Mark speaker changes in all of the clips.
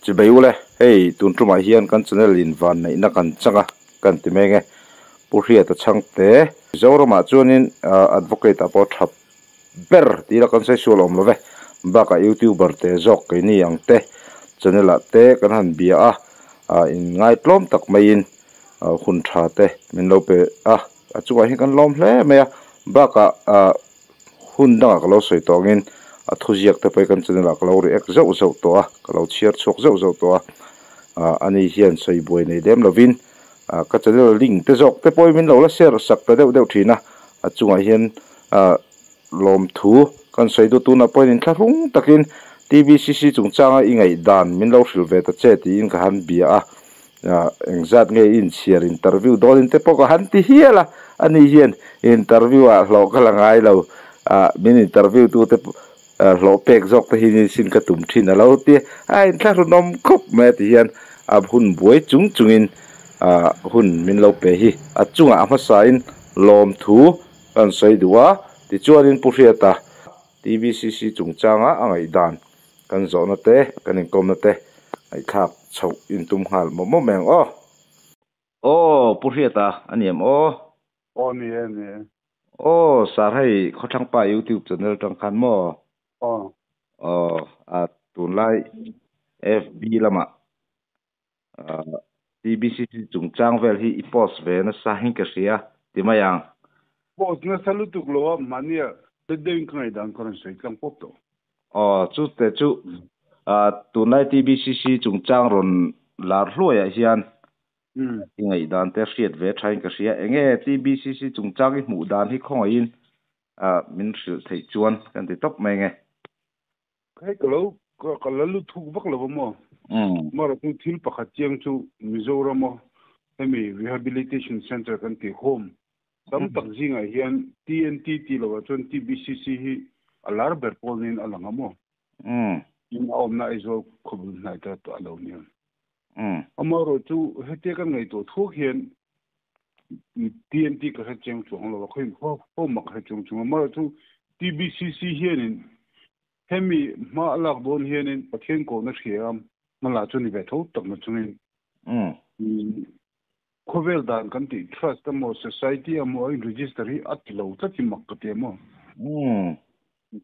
Speaker 1: chỉ bây ule hey tuần trung mà hiền kan channel in van này na kan changa kan ti menge purhia ta chang te zoro ma chuanin advocate apo thap ber ti la kan se sual om love baka youtuber te jok ke ni ang te channel a te kan han bia in ngai tlom tak mai in hun tha te min lo pe chuwa hi kan lom hle me baka hun da ka lo soi tongin thuziak te pe kan channel a ka lo ri ek zo zo to ka lo chiar chok zo zo to ani hian sei boi nei dem lovin ka channel link te jok te poi min lo la share sak te deuh thina chunga hian lom thu kan sei du tuna point in thlung takin TVCC chungchanga ingai dan min lo hril ve ta che ti in ka han bia engzat nge in share interview don in te po ka han ti hiala ani hian interview a hlo ka langai lo min interview tu te lo pek jok te hin sin ka tum thin alo ti ai thla nom khop me ti hian hun buai chung chungin hun min lo pe hi chunga ama sa in lom thu kan sei duwa ti chuanin purhiata TVCC chungchanga angai dan kan zona te kan inkom na te ai thak chho in tum hal mo meng purhiata aniam
Speaker 2: ni
Speaker 1: sar hai khothang pa YouTube channel tang khan mo tunlai FB lama TVCC chungchang vel hi post ve na sa hin ka sia timayang
Speaker 2: post na salutu glo mania de ngai dan kan sei tlang pop to
Speaker 1: chu te chu tunlai TVCC chungchang ron lar hloya hian ingai dan te hriat ve thain ka sia enge TVCC chungchang hi mu dan hi khong in min hril thei chuan kan ti top mai nge
Speaker 2: kai ko lalu thu bak lo mo mara tu thil pakhat chiang chu Mizoram mo hemi rehabilitation center kan ti home tam tak jinga hian TNT ti lo chon TVCC hi alar ber polin alanga mo in omna izo khobul nai ta to alo ni amaro chu hete kan ngai to thok hian TNT ka ha cheng chu lo khoi ho mak ha chung chung amaro chu TVCC hian in hemi ma alak don hian in pathen ko na thiam mala chu ni ve tho tak na chungin khovel dan kan ti trust mo society mo register hi atlo ta ti mak te mo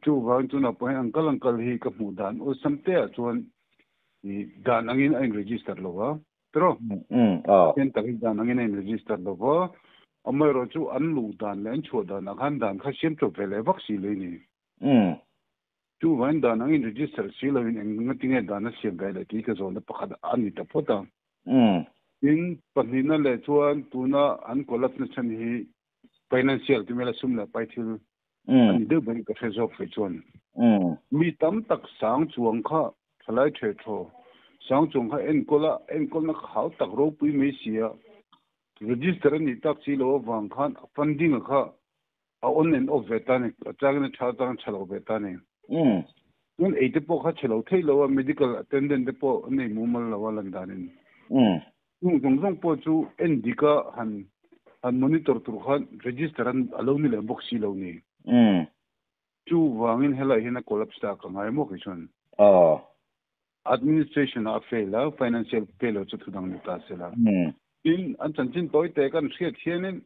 Speaker 2: chu van chu na point uncle hi ka mu dan o samte a chuan ni dan angin ai register lo wa pero ken ta dan angin ai register lo wa amai ro chu an lu dan len chu dan akhan dan kha sim to vele vaksi le ni chu van dan angin register si lo in ngati nge dan a sim ga le ti ka zon da pakha an ni ta pota in panina le chuan tuna an kolap na chan hi financial ti mela sumla paithil ani de bani ka phezok fe chuan mi tam tak sang chuang kha thalai the tho sang chung kha en kol na khau tak ro pui me sia register ni tak chi lo wang khan funding kha a on and off vetani atang na tha tang chalo vetani un ate po kha chalo thei lo medical attendant de po nei mumal lo lan danin jong po chu endika han monitor tur khan register an alo ni le box si lo ni chu wangin hela hina collapse ta ka ngai mo kishon administration a fail financial fail chu thudang ni ta sela in an chanchin toy te kan thriat hianin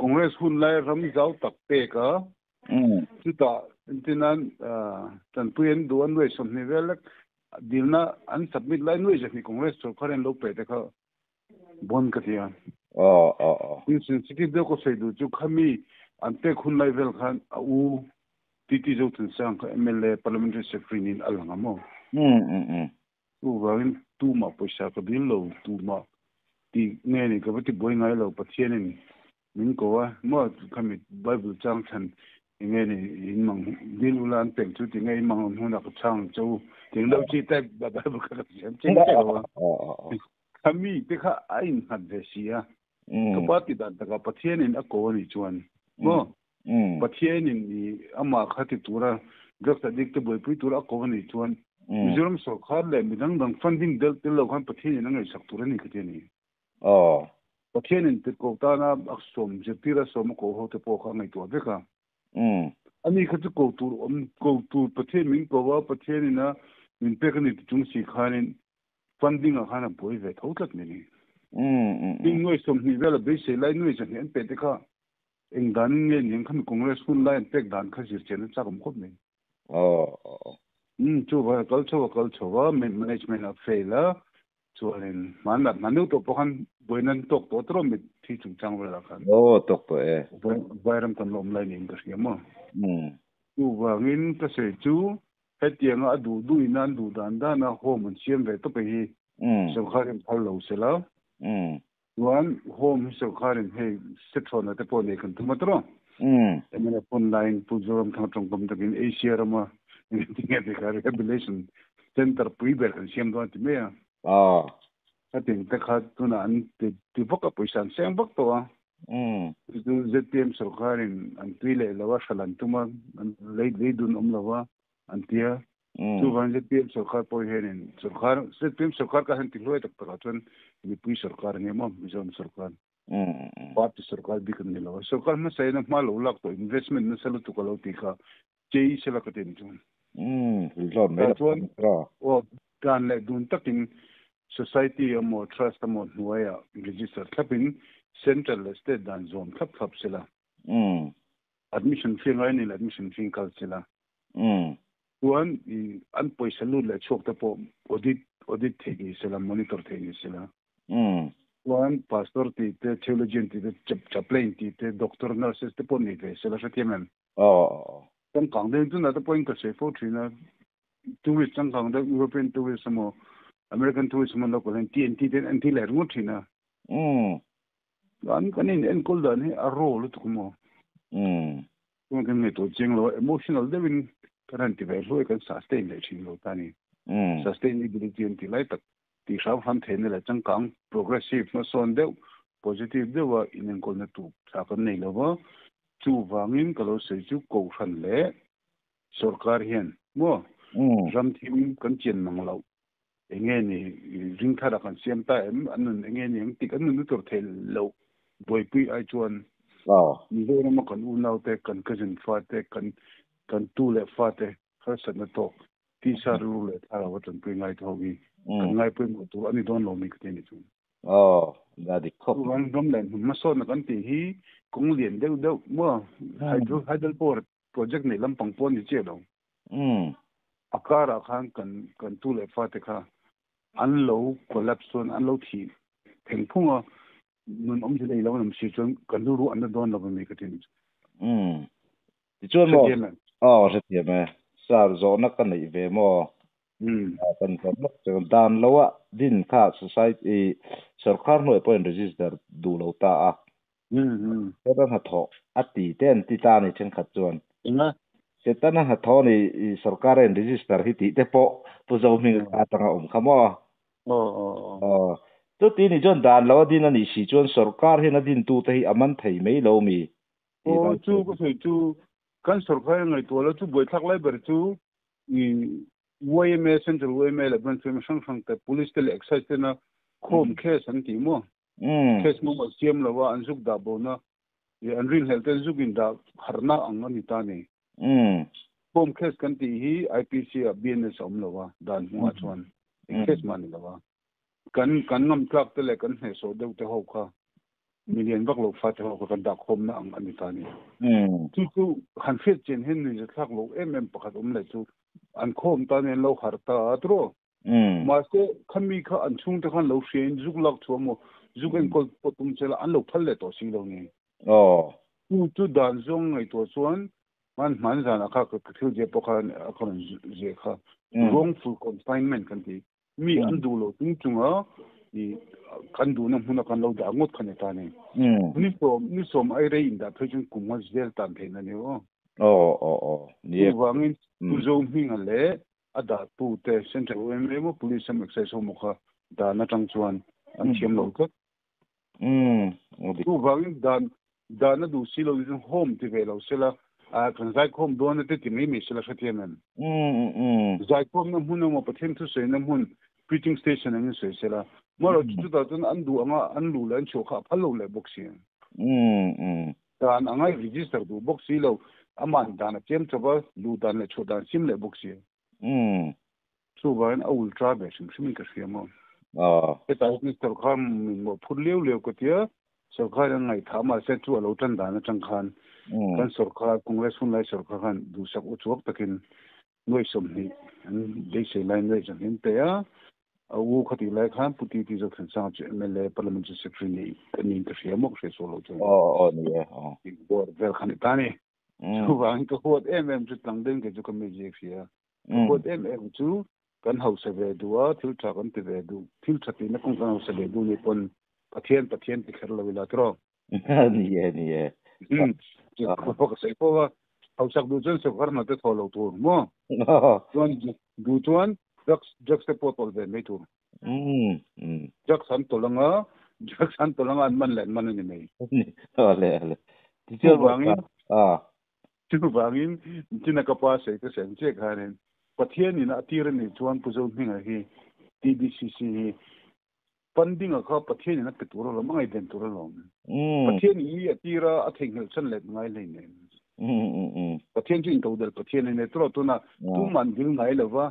Speaker 2: congress hun lai ram zau tak pe ka chu ta intinan chan puyen duan we som ni velak dilna an submit lai noi je ni congress so kharen lo pe te kha bon ka tia in sensitive de ko sei du chu khami ante khun lai vel khan u titi zo tun sang MLA parliamentary secretary nin alanga mo u wangin tu ma poisa ka bil lo tu ma ti ne ni ka ti boy ngai lo pathian ni min ko wa mo khami bible chang than nge ni in mang bil ulan peng chu ti ngai mang hu na ka chang chu ting lo chi ta bible ka chen chen wa khami te kha ain hat de sia ka pati da ka pathian in a ko ni chuan mo pathian in ni ama khati tura gak ta dik te boy pui tura ko ni chuan Mizoram so khar le midang dang funding del tel lo khan pathian in ngai sak tura ni khati ni pathian in te ko ta na aksom je tira som ko ho te po kha ngai to de ka ani khati ko tur pathian min ko wa pathian ina min pe kan ni chung si khanin funding a khana boi ve thau tlak ni ding noi som ni vela be se lai noi chan hen pe te kha eng dan nge ning khan congress kun lai pek dan kha jir chen cha kam khop ni chu ba kal chawa management of fail chu len man manu to pokhan boinan tok to tro mi thi chung chang wala khan
Speaker 1: tok to
Speaker 2: vairam kan lom lai ning ka siama chu ba ngin ka se chu hetianga adu du inan du dan da na home siam ve to pe hi so kharim phal lo sela one home so kharim he sitron at po ne kan tumatro emena phone line pujoram thang tong kom takin asia rama tinga de rehabilitation center prepare kan siam do ati me ating ta kha tuna an ti boka poisan sem bok to du ztm so kharim an tuile lawa salan tuma lei dun lawa antia tu van ztm so khar po henin so khar ztm so khar ka han ti loi tak ta chon ni pui sarkar nge mo mizom sarkar party sarkar bi kan ni lawa sarkar ma sai na ma lo lak to investment na salu tu ko lo ti kha chei sela ka tin chun
Speaker 1: lo me ra
Speaker 2: kan le dun takin society amo trust amo nuaya register thlapin central state dan zone thap sela admission fee ngai ni admission fee kal sela tuan an poisa lu le chok ta po audit thegi sela monitor thegi sela tuan pastor ti te theologian ti te chaplain ti te doctor nurses te po ni ve sela satiamen tang kang de tu na ta point ka se fo trina tourist tang kang de european tourist mo american tourist mo local TNT ten anti le ru trina an kanin en kol da ni a role tu mo tuan kan ne to jing lo emotional devin current ve lo kan sustain le chin lo tani sustainability anti lai tak ti sab han thene la chang kang progressive no son de positive de wa in kol na tu sa kan nei lo ba chu wangin kalo se chu ko khan le sarkar hian mo ram thim kan chen mang lo enge ni ring thara kan siam ta em anun enge ni tik anun tur thel lo boi pui ai chuan ni ve na kan u nau te kan kajin fa te kan tu le fa te khasa na to ti sa ru le thara wa tan pui ngai to gi kan ngai pui mo tu ani don lo mi ke ni chu
Speaker 1: da di khop
Speaker 2: wan dom len ma so na kan ti hi kung lien deu mo hydel port project nei lam pang pon ni che lo akara khan kan tu le fa te kha an lo collapse on an lo thi theng phunga nun om je lo nam si chon kan ru an don lo mi ke tin
Speaker 1: ti chon mo se ti me sar zo na kan nei ve mo kan kan dan lawa din kha society sarkar no point register du lo ta setan ha tho ati ten ti ta ni chen khat chuan setan ha tho ni sarkar en register hi ti te po pu zo mi atanga khamo to ti ni jon dan lawa din ani si chuan sarkar he na din tu te hi aman thei mei lo mi
Speaker 2: chu ko sei chu kan sarkar ngai to la chu boi thak lai ber chu ni YMA central YMA la ban fem sang te police te excise te na khom case an ti mo case mo siam la wa anjuk da bo na ye anrin health zugin da harna ang ani ta ni khom case kan ti hi IPC a BNS om la wa dan mo chuan case man la wa kan ngam tlak te le kan he so de te ho kha million bak lo fa te ho kan da khom na ang ani ta ni chu han fet chen hen ni je thak lo pakhat le chu an khom ta ne lo har ta atro ma se khami kha an chung ta khan lo shen zuk lak chu mo zuk en kol potum chela an lo phal le to sing lo ni chu dan zong ngai to chuan man zana kha ka thil je pokhan akon je kha wrongful confinement kan ti mi an du lo tung chunga i kan du na huna kan lo da ngot khan ta ni ni som ai re in da thojun kumwa zel tan the na ni ni wangin tu zo mi ngale ada pu te central mo police some access mo kha da na tang chuan an thiam lo ka tu wangin da na du si lo in home ti ve lo sela a kan zai khom do na te ti mi sela satiemen zai khom na mun mo pathem tu se na mun preaching station an se sela maro tu da tun an du anga an lu lan cho kha phalo le boxing dan angai register du boxi lo aman dana chem choba lu dan le chodan sim le boxi chuban a ultra be sim ka siamo cái tài cái sở khám mình một phút liêu cái tiệt sở khám ngày thả mà sẽ chua lâu chân đàn chẳng khan kan sở khám cùng với xuân lại sở khám du sắc u chuộc takin nuôi sống thì để xây lại nuôi chẳng hiện tế u khát lại khan puti thì rất thân sang chuyện MLA parliamentary secretary này cái nhìn cái gì mà cái số lâu chân
Speaker 1: nè
Speaker 2: board vel khan ta này chú vàng cái hốt chút tăng đến cái chú cái gì phía cái hốt chú kan hậu sẽ về đua thiếu tra kan ti về đu thiếu tra thì nó cũng kan hậu sẽ về đu ni pon pathian thì khэр lo vela tro
Speaker 1: nè
Speaker 2: chỉ có cái sẽ có hậu sắc đu chân sẽ khэр nó te tholo tu mo chuan du chuan jak se potol ve me tu jak san to langa man len man ni nei
Speaker 1: le
Speaker 2: chu wangin china ka pa se ke sen che khanen pathian ni na tiran ni chuan pu zo hninga hi TBCC funding a kha pathian ni na pe tur lo mangai den tur lo pathian ni atira a thengel chan let ngai le ne pathian jin to del pathian ni tro to na tu man dil ngai lo wa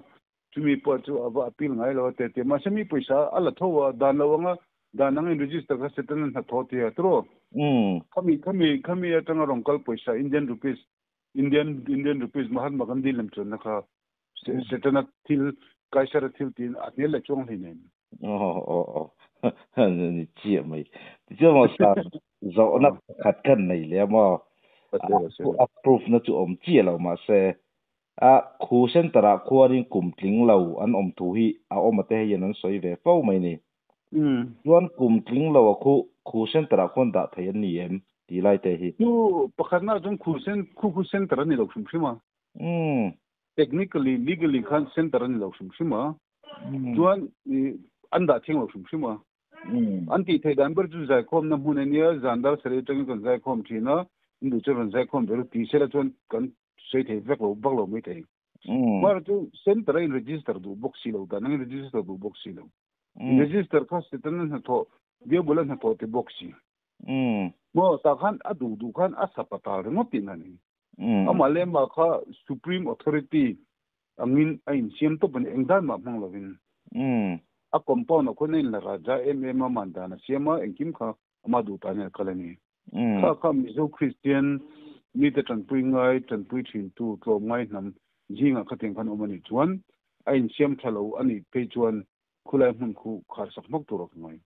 Speaker 2: chumi po chu ava apil ngai lo te ma semi paisa ala thowa dan lo nga dan nang register ka setan na tho te tro kami atanga rongkal paisa Indian rupees Mahatma Gandhi lemchon na kha setana thil kaisara thil tin atne le chong le ne
Speaker 1: ni chi mai chi ma sa zo na khat kan nei le ma approve na chu om chi lo ma se a khu center a khuarin kum tling lo an om thu hi a om te hian an soi ve fo mai ni chuan kum tling lo a khu center a khon da thai ni em ti lai te hi
Speaker 2: tu pakhatna jong khu center ni lo shum shima technically legally khan center ni lo shum shima chuan anda thing lo shum shima anti thai dan ber ju zai khom na mun ania zandar sare tang kan zai khom thina ndu chon zai khom ber ti sela chuan kan sei thei vek lo bak lo mi thei mar tu center in register du box si lo da nang register du box si lo register kha setan na tho dia bolan na tho te box si mo ta khan adu khan asapata ngo tin ani amale ma kha supreme authority angin ain siam to ban engdan ma mang lovin a compound ko nei la raja ma mandana siama engkim kha ama du ta ne kalani kha mizo christian mi te tan puingai tan pui thin tu tlo mai nam jinga khateng khan omani chuan ain siam thalo ani pe chuan khulai mun khu khar sak mak tu rok mai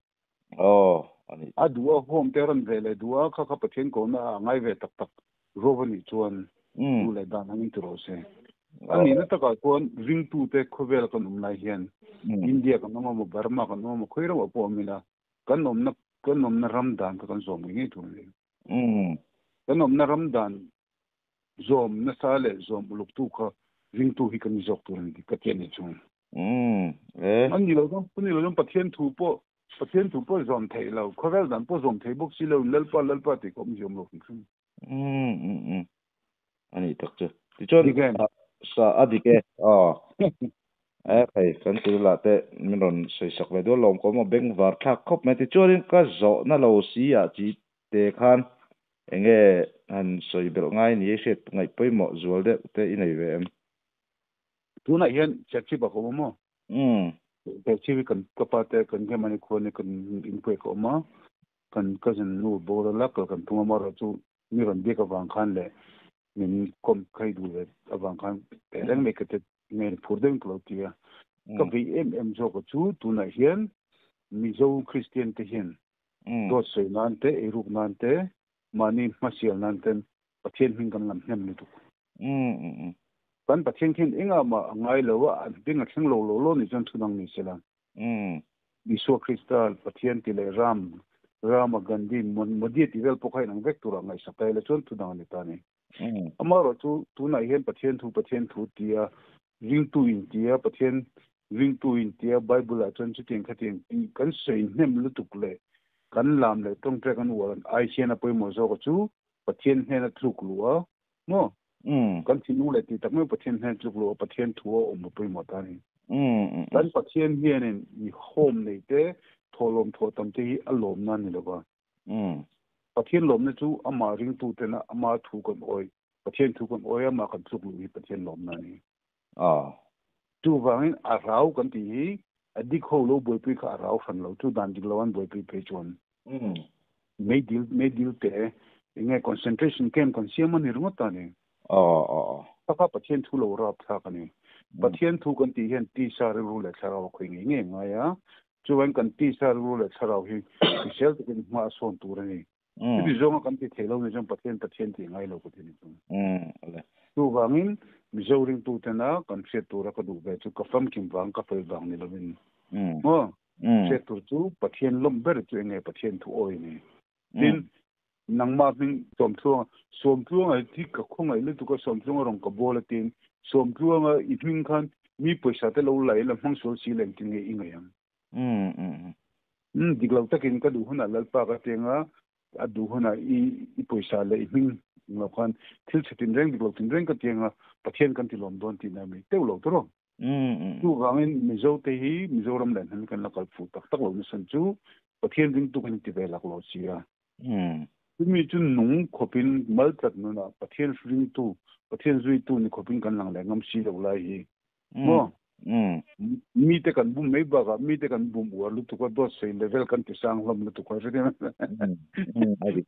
Speaker 2: ani adua home teran vele dua kha pathen ko na ngai ve tak robani chuan tu le dan angin tu ro se ani na taka kon ring tu te khovel kan umnai hian india kan mo burma kan mo khoira wa po mila kan nom na ramdan kan zom ngi tu le kan nom na ramdan zom na sale zom luk tu kha ring tu hi kan jok tu ni ka chen ni chung ani lo dong pathen thu po zom thei lo khovel dan po zom thei bok si lo lalpa ti kom jom lo chung
Speaker 1: ani tak che ti chon sa adike phải kan tu la te min ron sei sak ve do lom ko mo beng var thak khop me ti chorin ka zo na lo si a chi te khan enge an soi bel ngai ni set ngai poi mo zual de te inai ve em
Speaker 2: tu na hian chechi ba ko mo te chi kan ka pa te kan ge mani ko ne kan in poi ko ma kan cousin nu bo la kan tu ma ro chu ni ron de ka wang khan le min kom kai du le awang khan te reng me ke te me phur den klo tia ka vi zo ko chu tu na hian mi zo christian te hian do sei nan te eruk nan te mani masial nan ten pathian hing kan lam hem ni tu kan pathian kin inga ma ngai lo wa ding a thing lo ni jan thunang ni sela Isu Kristal pathian ti le Rama Gandhi modi ti vel pokai nang vek tura ngai sapai le chon thunang ni ta ni amaro tu na hian pathian thu tia ring tu in tia pathian ring tu in tia bible a chon chiting khateng kan sei nem lu tuk le kan lam le tong tre kan wal ai sian a poi mo zo ko chu pathian he na thluk luwa no kan thinu le ti tak me pathian he thluk luwa pathian thuo om poi mo ta ni kan pathian hian in I home nei te tholom tho tam te alom na ni lo ba pathian lom na chu ama ring tu te na ama thu kon oi pathian thu kon oi ama kan thluk lu hi pathian lom na ni tu wangin a rau kan ti adik ho lo boy pi kha rau fan lo chu dan dik lo an boy pi pe chon mấy deal te nghe concentration camp còn xiêm mà nirngot ta ne các bác thiên thu lâu rap thà cái này bác thiên thu cần tí hiện tí sa ru lệ sa rau khơi nghe ngay á chú anh cần tí sa ru lệ sa rau hi thì sel thì cái hoa son tu này thì giống cần tí thế lâu này trong bác thiên thì ngay lâu cái này tu vangin mizoring tu thế na cần sẽ tu ra cái đủ về chú cái phẩm kim vàng cái phải vàng này là mình sẽ tu chú bác thiên lom bể chú nghe bác thiên thu oi này tin nang ma bin som thuang ai thi ka khong ai le tu ka som thuang rong ka bol tin som thuang a I hing khan mi paisa te lo lai la hmang so si leng tin nge inga yang diglo takin ka du huna lalpa ka tenga adu huna I paisa le hing nga khan thil chitin reng diglo tin reng ka tenga pathian kan tilom don tin na mi te lo tro tu gangin mizo te hi mizoram len han kan la kal fu tak tak lo ni san chu pathian ding tu kan ti ve lak lo sia mi chun nung khopin mal tat nu na pathian ring tu pathian zui tu ni khopin kan lang le ngam si lo lai hi mo mi te kan bum mei ba ga mi te kan bum war lu tu ko do sei level kan ti sang lam lu tu ko re na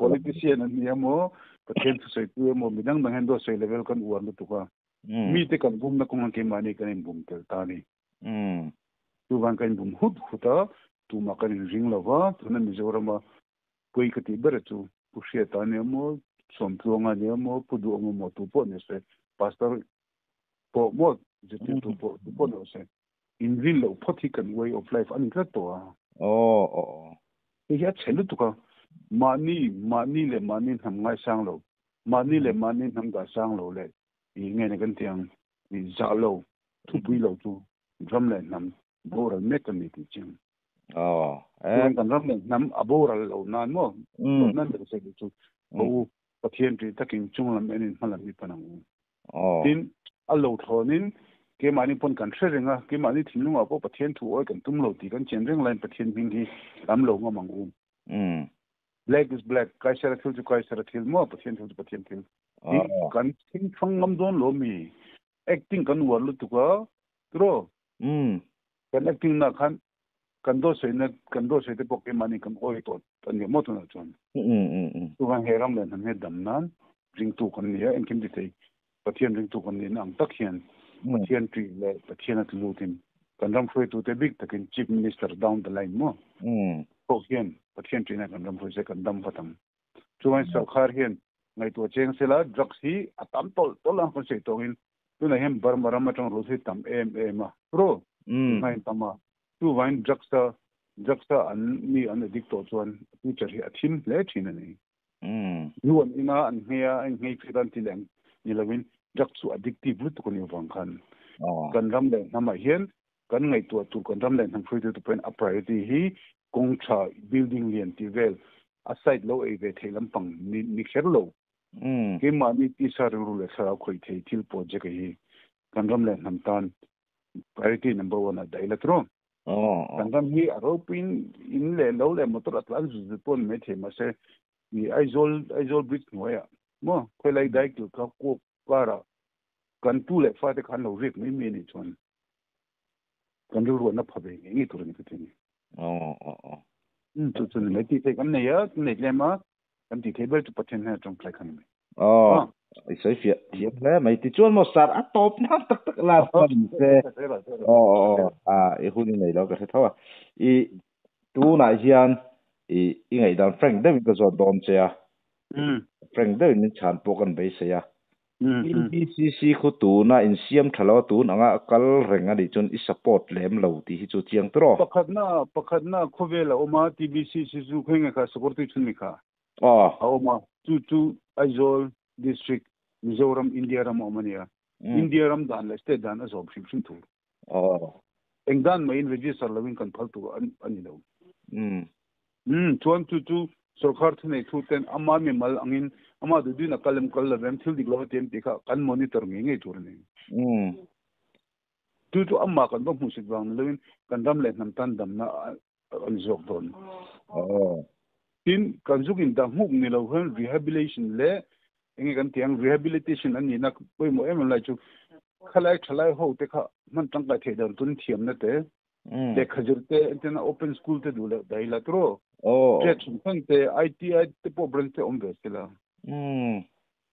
Speaker 2: politician an ya mo pathian tu sei tu mo mi dang hen do sei level kan war lu tu ko mi te kan bum na kong ke mani kan bum tel ta ni tu ban kan bum huta tu ma kan ring lo wa tu na mi zorama pui ka ti ber chu pushia ta ne mo som tuanga ne mo pudu mo tu po ne se pastor po mo je tu po no se in villa political way of life an ka to ya chelu tu ka mani le mani ham ngai sang lo mani le mani ham ga sang lo le I nge ne kan tiang ni za lo tu pui lo tu drum le nam bo ra me kan ni ti ching kan ram le nam abora lo nan mo nan de se chu o pathian ri takin chunglam enin halam mi panang tin allo thonin ke mani pon kan threnga ke mani thinunga po pathian thu oi kan tum lo ti kan chenreng line pathian bing hi lam lo nga mangu black is black kaisara thil chu kaisara thil mo pathian thil pathian thil kan thing thangam don lo mi acting kan war lu tu ka tro kan acting na kan do sei te poke mani kan oi to tan ge mo to na chon tu han heram le han he dam nan ring tu kan ni en kim di thei pathian ring tu kan ni nang tak hian pathian tri le pathian at lu tim kan ram foi tu te big takin chief minister down the line mo ko hian pathian tri na kan ram foi se kan dam patam chuan sarkar hian ngai to cheng sela drugs hi atam tol lang kon sei tongin tu na hem bar maram atang ro se tam ma pro ngai tama tu vain drugs an mi an addict to chuan future hi athim le thin ani yuan ina an hea an ngei phidan ti leng ni lawin drugs su addictive lut ko ni wang khan kan ram le nama hian kan ngai tu kan ram le nang free to point a priority hi kong cha building lian ti vel aside lo e ve thelam pang ni kher lo ke ma ni ti sa ru le sa khoi thei thil project hi kan ram le nam tan priority number 1 a dailatro kan ram hi aropin in le lo le motor atlan zu pon me the ma se ni aizol bridge noya mo khoi lai dai tu ka ko para kan tu le fa te khan lo rek me ni chon kan ru na phabe ngi tur ni te ni tu tu le ti te kan ne ya ne le ma kan ti table tu pathen ha trong plai khan me
Speaker 1: sai fiat le mai ti chuan mo sar a top na tak la pan se e huni nei lo ka the thawa I tu na hian I ngai dan frank de ka zo don che ya frank de ni chan po kan be se ya BCC khu tu na in siam thalo tu anga kal renga di chun I support lem lo ti hi chu chiang tro
Speaker 2: pakhat na khowela oma TBCC su khenga ka support ti chun mi kha oma tu aizol district Mizoram India ram omania India ram dan le state dan as option tu engdan main register loving kan phal tu ani lo chuan tu sarkar thune thu ten ama mi mal angin ama du na kalam kal lam thil dik lo tem ti kha kan monitor nge tur ni tu amma kan ba musik bang lewin kan dam le nam tan dam na an jok don tin kan zukin da huk ni lo han rehabilitation le nge kan tiang rehabilitation ani na poi mo em la chu khalai ho te kha man tang ka the dan tun thiam na te te khajurte entena open school te dula daila tro
Speaker 1: oh
Speaker 2: je chung te ITI te po branch te ombe sila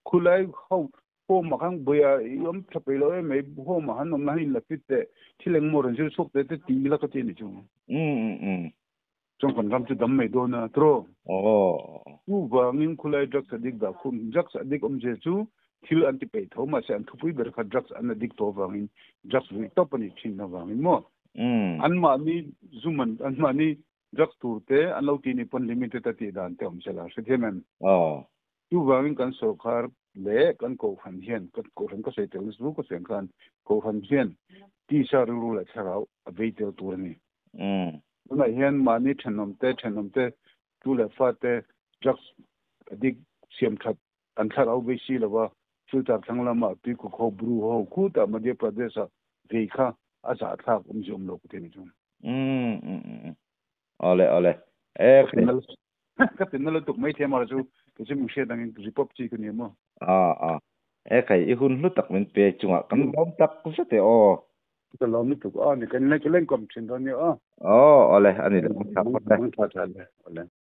Speaker 2: khulai ho makang boya yom thapelo me ho ma hanom na hin la pitte thileng moron jil sok te ti la ka ti ni chung chung kon gam chu dam me do na tro u ba ngin khulai drugs addict da khum drugs addict je chu thil anti pe thoma se an thupui ber kha drugs an addict to wangin drugs wi top ani thin na wangin mo an ma ni zuman an ma ni drugs tu te an lo ti ni pon limited ta ti dan te om sela se themen tu wangin kan sarkar le kan ko khan hian kan ko ran ka se te lu ko sen kan ko khan hian ti sa ru la charau a ve te tur ni na hian ma ni thanom te tu le fa te drugs addict siam khat an tharau be si lawa filter thanglama pi ko kho bru ho khu ta madhya pradesh ve kha asa thak jom lo ku te jom
Speaker 1: ole
Speaker 2: ka tinal tuk mai the mar chu ke sim she dang report chi ku ni mo
Speaker 1: kai I hun lu tak min pe chunga kan lom tak ku sa te
Speaker 2: ka lom ni tuk ni kan na ke len kom chin don ni
Speaker 1: ole ani le
Speaker 2: ole